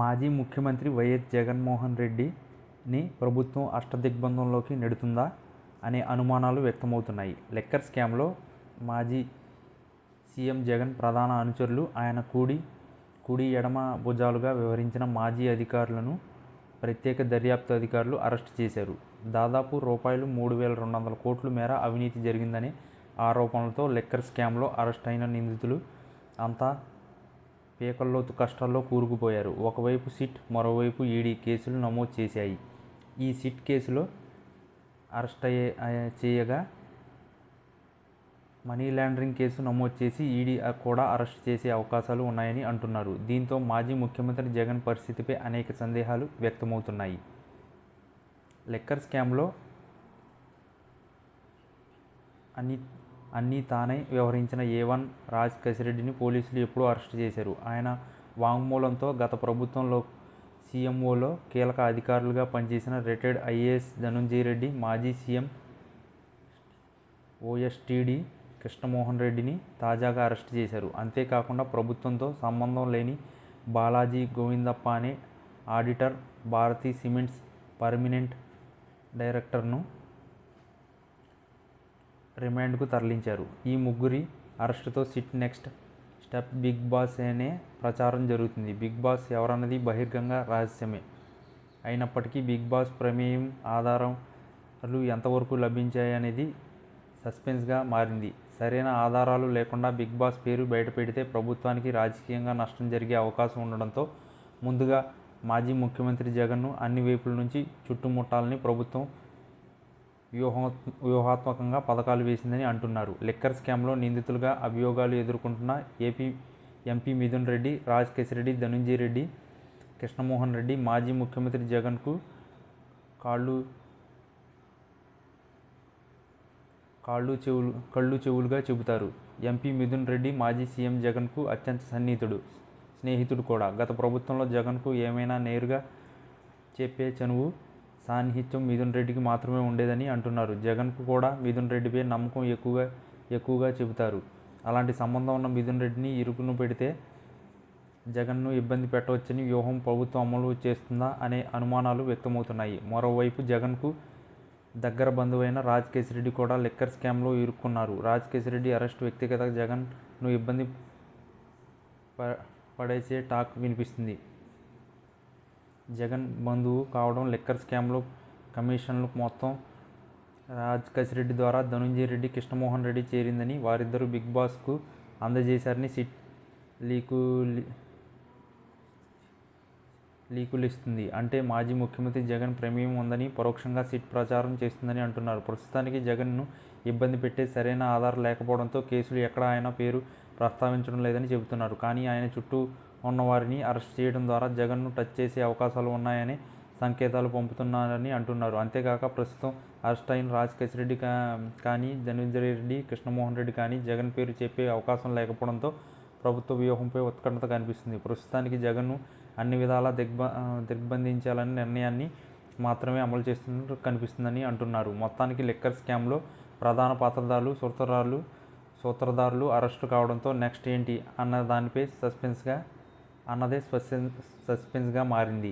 మాజీ ముఖ్యమంత్రి వైఎస్ జగన్మోహన్ రెడ్డిని ప్రభుత్వం అష్టదిగ్బంధంలోకి నెడుతుందా అనే అనుమానాలు వ్యక్తమవుతున్నాయి. లిక్కర్ స్కామ్లో మాజీ సీఎం జగన్ ప్రధాన అనుచరులు, ఆయన కుడి ఎడమ భుజాలుగా వ్యవహరించిన మాజీ అధికారులను ప్రత్యేక దర్యాప్తు అధికారులు అరెస్టు చేశారు. దాదాపు రూ. 3,200 కోట్ల మేర అవినీతి జరిగిందనే ఆరోపణలతో లిక్కర్ స్కామ్లో అరెస్ట్ అయిన నిందితులు అంతా పీకల్లోతు కష్టాల్లో కూరుకుపోయారు. ఒకవైపు సిట్, మరోవైపు ఈడీ కేసులు నమోదు చేశాయి. ఈ సిట్ కేసులో అరెస్ట్ చేయగా మనీ లాండరింగ్ కేసు నమోదు చేసి ఈడీ కూడా అరెస్ట్ చేసే అవకాశాలు ఉన్నాయని అంటున్నారు. దీంతో మాజీ ముఖ్యమంత్రి జగన్ పరిస్థితిపై అనేక సందేహాలు వ్యక్తమవుతున్నాయి. లిక్కర్ స్కామ్లో అన్నీ తానే వ్యవహరించిన A1 రాజ్ కసిరెడ్డిని పోలీసులు ఎప్పుడూ అరెస్టు చేశారు. ఆయన వాంగ్మూలంతో గత ప్రభుత్వంలో సీఎంఓలో కీలక అధికారులుగా పనిచేసిన రిటైర్డ్ ఐఏఎస్ ధనంజయ రెడ్డి, మాజీ సీఎం ఓఎస్టీడీ కృష్ణమోహన్ రెడ్డిని తాజాగా అరెస్టు చేశారు. అంతేకాకుండా ప్రభుత్వంతో సంబంధం లేని బాలాజీ గోవిందప్ప అనే ఆడిటర్, భారతీ సిమెంట్స్ పర్మనెంట్ డైరెక్టర్ను రిమాండ్కు తరలించారు. ఈ ముగ్గురి అరెస్టుతో SIT next step big boss అనే ప్రచారం జరుగుతుంది. బిగ్ బాస్ ఎవరన్నది బహిర్గంగా రహస్యమే అయినప్పటికీ బిగ్ బాస్ ప్రమేయం ఆధారాలు ఎంతవరకు లభించాయనేది సస్పెన్స్గా మారింది. సరైన ఆధారాలు లేకుండా బిగ్ బాస్ పేరు బయటపెడితే ప్రభుత్వానికి రాజకీయంగా నష్టం జరిగే అవకాశం ఉండడంతో ముందుగా మాజీ ముఖ్యమంత్రి జగన్ను అన్ని వైపుల నుంచి చుట్టుముట్టాలని ప్రభుత్వం వ్యూహాత్మకంగా పథకాలు వేసిందని అంటున్నారు. లిక్కర్ స్కామ్లో నిందితులుగా అభియోగాలు ఎదుర్కొంటున్న ఎంపీ మిథున్ రెడ్డి, రాజ్ కసిరెడ్డి, ధనంజయ రెడ్డి, కృష్ణమోహన్ రెడ్డి మాజీ ముఖ్యమంత్రి జగన్కు కళ్ళు చెవులుగా చెబుతారు. ఎంపీ మిథున్ రెడ్డి మాజీ సీఎం జగన్కు అత్యంత స్నేహితుడు కూడా. గత ప్రభుత్వంలో జగన్కు ఏమైనా నేరుగా చెప్పే చనువు, సాన్నిహిత్యం మిథున్ రెడ్డికి మాత్రమే ఉండేదని అంటున్నారు. జగన్కు కూడా మిథున్ రెడ్డిపై నమ్మకం ఎక్కువగా చెబుతారు. అలాంటి సంబంధం ఉన్న మిథున్ రెడ్డిని ఇరుకును పెడితే జగన్ను ఇబ్బంది పెట్టవచ్చని వ్యూహం ప్రభుత్వం అమలు చేస్తుందా అనే అనుమానాలు వ్యక్తమవుతున్నాయి. మరోవైపు జగన్కు దగ్గర బంధువైన రాజ్ కసిరెడ్డి కూడా లిక్కర్ స్కామ్లో ఇరుక్కున్నారు. రాజ్ కసిరెడ్డి అరెస్టు వ్యక్తిగత జగన్ను ఇబ్బంది పడేసే టాక్ వినిపిస్తుంది. జగన్ బంధువు కావడం, లిక్కర్ స్కామ్లో కమిషన్లు మొత్తం రాజ్ కసిరెడ్డి ద్వారా ధనంజయ రెడ్డి, కృష్ణమోహన్ రెడ్డి చేరిందని, వారిద్దరూ బిగ్ బాస్కు అందజేశారని సిట్ లీకులిస్తుంది. అంటే మాజీ ముఖ్యమంత్రి జగన్ ప్రమేయం ఉందని పరోక్షంగా సిట్ ప్రచారం చేస్తుందని అంటున్నారు. ప్రస్తుతానికి జగన్ను ఇబ్బంది పెట్టే సరైన ఆధారం లేకపోవడంతో కేసులు ఎక్కడ ఆయన పేరు ప్రస్తావించడం లేదని చెబుతున్నారు. కానీ ఆయన చుట్టూ ఉన్నవారిని అరెస్ట్ చేయడం ద్వారా జగన్ను టచ్ చేసే అవకాశాలు ఉన్నాయనే సంకేతాలు పంపుతున్నారని అంటున్నారు. అంతేకాక ప్రస్తుతం అరెస్ట్ అయిన రాజ్ కసిరెడ్డి కానీ, ధనంజయ రెడ్డి, కృష్ణమోహన్ రెడ్డి కానీ జగన్ పేరు చెప్పే అవకాశం లేకపోవడంతో ప్రభుత్వ వ్యూహంపై ఉత్కంఠత కనిపిస్తుంది. ప్రస్తుతానికి జగన్ను అన్ని విధాలా దిగ్బంధించాలనే నిర్ణయాన్ని మాత్రమే అమలు చేస్తున్నట్టు కనిపిస్తుందని అంటున్నారు. మొత్తానికి లిక్కర్ స్కామ్లో ప్రధాన పాత్రధారులు, సూత్రధారులు అరెస్టు కావడంతో నెక్స్ట్ ఏంటి అన్నదే సస్పెన్స్గా మారింది.